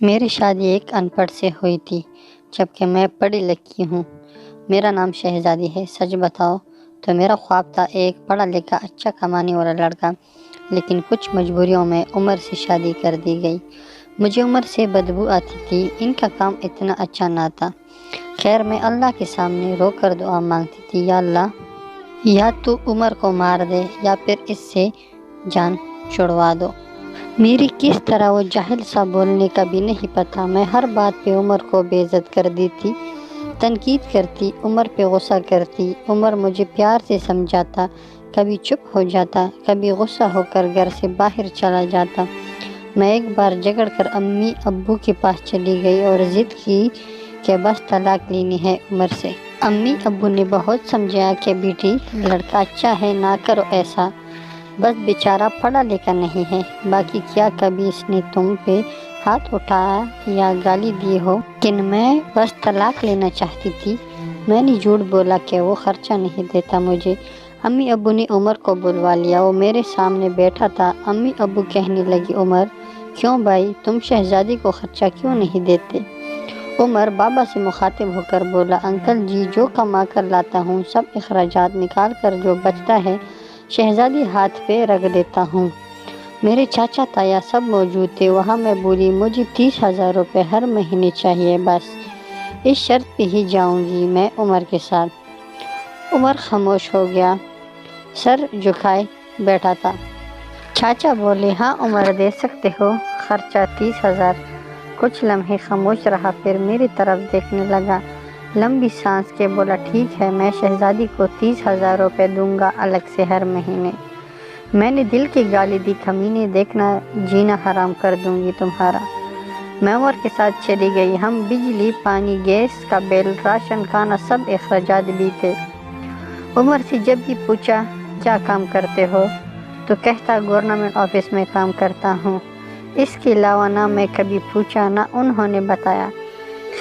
میری شادی ایک ان پڑھ سے ہوئی تھی جبکہ میں پڑھی لکھی ہوں۔ میرا نام شہزادی ہے۔ سچ بتاؤ تو میرا خواب تھا ایک پڑھا لکھا اچھا کمانے والا لڑکا، لیکن کچھ مجبوریوں میں عمر سے شادی کر دی گئی۔ مجھے عمر سے بدبو آتی تھی، ان کا کام اتنا اچھا نہ تھا۔ خیر میں اللہ کے سامنے رو کر دعا مانگتی تھی، یا اللہ یا تو عمر کو مار دے یا پھر اس سے جان چھڑوا دو۔ میری کس طرح وہ جاہل سا بولنے کا بھی نہیں پتا۔ میں ہر بات پہ عمر کو بے عزت کر دی تھی، تنقید کرتی، عمر پہ غصہ کرتی۔ عمر مجھے پیار سے سمجھاتا، کبھی چپ ہو جاتا، کبھی غصہ ہو کر گھر سے باہر چلا جاتا۔ میں ایک بار جھگڑ کر امی ابو کے پاس چلی گئی اور ضد کی کہ بس طلاق لینی ہے عمر سے۔ امی ابو نے بہت سمجھایا کہ بیٹی لڑکا اچھا ہے، نہ کرو ایسا، بس بیچارہ پڑھا لکھا نہیں ہے۔ باقی کیا کبھی اس نے تم پہ ہاتھ اٹھایا یا گالی دی ہو؟ لیکن میں بس طلاق لینا چاہتی تھی۔ میں نے جھوٹ بولا کہ وہ خرچہ نہیں دیتا مجھے۔ امی ابو نے عمر کو بلوا لیا، وہ میرے سامنے بیٹھا تھا۔ امی ابو کہنے لگی، عمر کیوں بھائی، تم شہزادی کو خرچہ کیوں نہیں دیتے؟ عمر بابا سے مخاطب ہو کر بولا، انکل جی جو کما کر لاتا ہوں سب اخراجات نکال کر جو بچتا ہے شہزادی ہاتھ پہ رکھ دیتا ہوں۔ میرے چاچا تایا سب موجود تھے وہاں۔ میں بولی، مجھے 30,000 روپے ہر مہینے چاہیے، بس اس شرط پہ ہی جاؤں گی میں عمر کے ساتھ۔ عمر خاموش ہو گیا، سر جھکائے بیٹھا تھا۔ چاچا بولے، ہاں عمر دے سکتے ہو خرچہ 30,000۔ کچھ لمحے خاموش رہا، پھر میری طرف دیکھنے لگا، لمبی سانس کے بولا، ٹھیک ہے میں شہزادی کو 30,000 روپے دوں گا الگ سے ہر مہینے۔ میں نے دل کی گالی دی، کمینے، دیکھنا جینا حرام کر دوں گی تمہارا۔ میں عمر کے ساتھ چلی گئی۔ ہم بجلی، پانی، گیس کا بل، راشن، کھانا سب اخراجات بھی تھے۔ عمر سے جب بھی پوچھا کیا کام کرتے ہو تو کہتا گورنمنٹ آفس میں کام کرتا ہوں۔ اس کے علاوہ نہ میں کبھی پوچھا نہ انہوں نے بتایا۔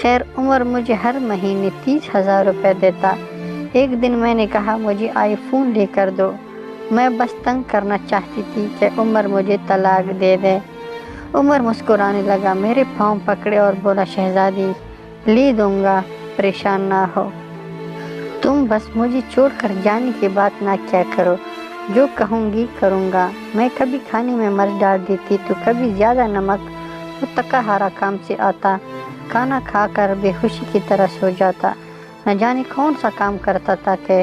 خیر عمر مجھے ہر مہینے 30,000 روپے دیتا۔ ایک دن میں نے کہا، مجھے آئی فون لے کر دو۔ میں بس تنگ کرنا چاہتی تھی کہ عمر مجھے طلاق دے دے۔ عمر مسکرانے لگا، میرے پاؤں پکڑے اور بولا، شہزادی لے دوں گا، پریشان نہ ہو۔ تم بس مجھے چھوڑ کر جانے کی بات نہ کیا کرو، جو کہوں گی کروں گا۔ میں کبھی کھانے میں مرچ ڈال دیتی تو کبھی زیادہ نمک، وہ تکا ہارا کام سے آتا، کھانا کھا کر بے ہوشی کی طرح سو جاتا۔ نہ جانے کون سا کام کرتا تھا کہ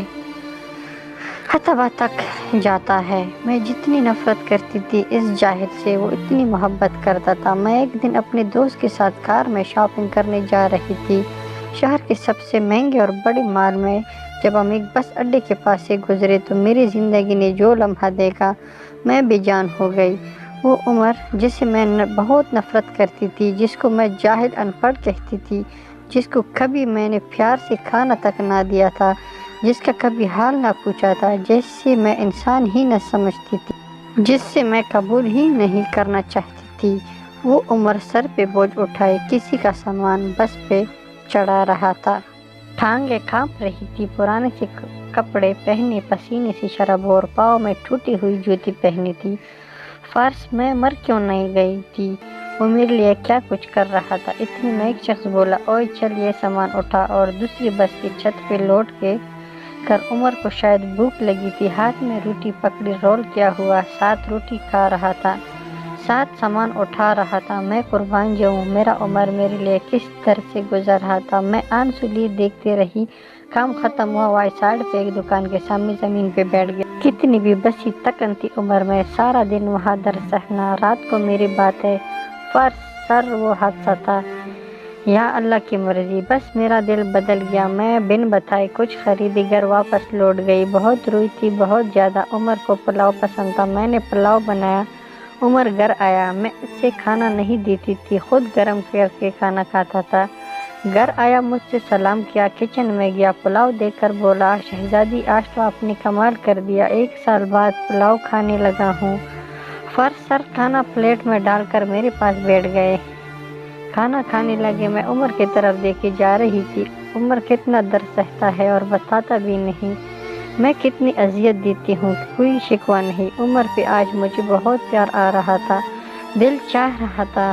ہتھبا تک جاتا ہے۔ میں جتنی نفرت کرتی تھی اس جاہل سے، وہ اتنی محبت کرتا تھا۔ میں ایک دن اپنے دوست کے ساتھ کار میں شاپنگ کرنے جا رہی تھی، شہر کے سب سے مہنگے اور بڑے مال میں۔ جب ہم ایک بس اڈے کے پاس سے گزرے تو میری زندگی نے جو لمحہ دیکھا میں بے جان ہو گئی۔ وہ عمر جسے میں بہت نفرت کرتی تھی، جس کو میں جاہل ان پڑھ کہتی تھی، جس کو کبھی میں نے پیار سے کھانا تک نہ دیا تھا، جس کا کبھی حال نہ پوچھا تھا، جسے میں انسان ہی نہ سمجھتی تھی، جس سے میں قبول ہی نہیں کرنا چاہتی تھی، وہ عمر سر پہ بوجھ اٹھائے کسی کا سامان بس پہ چڑھا رہا تھا۔ ٹانگیں کانپ رہی تھی، پرانے سے کپڑے پہنے، پسینے سے شرابور، پاؤں میں ٹوٹی ہوئی جوتی پہنی تھی۔ فرش میں مر کیوں نہیں گئی تھی، وہ میرے لیے کیا کچھ کر رہا تھا۔ اتنے میں ایک شخص بولا، اوئے چل یہ سامان اٹھا، اور دوسری بس کی چھت پہ لوٹ کے کر عمر کو شاید بھوک لگی تھی، ہاتھ میں روٹی پکڑی، رول کیا ہوا 7 روٹی کھا رہا تھا، 7 سامان اٹھا رہا تھا۔ میں قربان جاؤں، میرا عمر میرے لیے کس در سے گزر رہا تھا۔ میں آنسو لیے دیکھتے رہی۔ کام ختم ہوا، وائی سائڈ پہ ایک دکان کے سامنے زمین پہ بیٹھ گیا۔ کتنی بھی بسی تکن تھی عمر میں، سارا دن وہاں در سہنا، رات کو میری باتیں، فرش سر وہ حادثہ تھا، یا اللہ کی مرضی، بس میرا دل بدل گیا۔ میں بن بتائے کچھ خریدی، گھر واپس لوٹ گئی، بہت روئی تھی، بہت زیادہ۔ عمر کو پلاؤ پسند تھا، میں نے پلاؤ بنایا۔ عمر گھر آیا، میں اسے کھانا نہیں دیتی تھی، خود گرم کر کے کھانا کھاتا تھا۔ گھر آیا، مجھ سے سلام کیا، کچن میں گیا، پلاؤ دیکھ کر بولا، شہزادی آج تو آپ نے کمال کر دیا، 1 سال بعد پلاؤ کھانے لگا ہوں۔ فرش سر کھانا پلیٹ میں ڈال کر میرے پاس بیٹھ گئے، کھانا کھانے لگے۔ میں عمر کی طرف دیکھی جا رہی تھی۔ عمر کتنا درد سہتا ہے اور بتاتا بھی نہیں، میں کتنی اذیت دیتی ہوں، کوئی شکوہ نہیں۔ عمر پہ آج مجھے بہت پیار آ رہا تھا، دل چاہ رہا تھا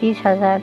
30,000।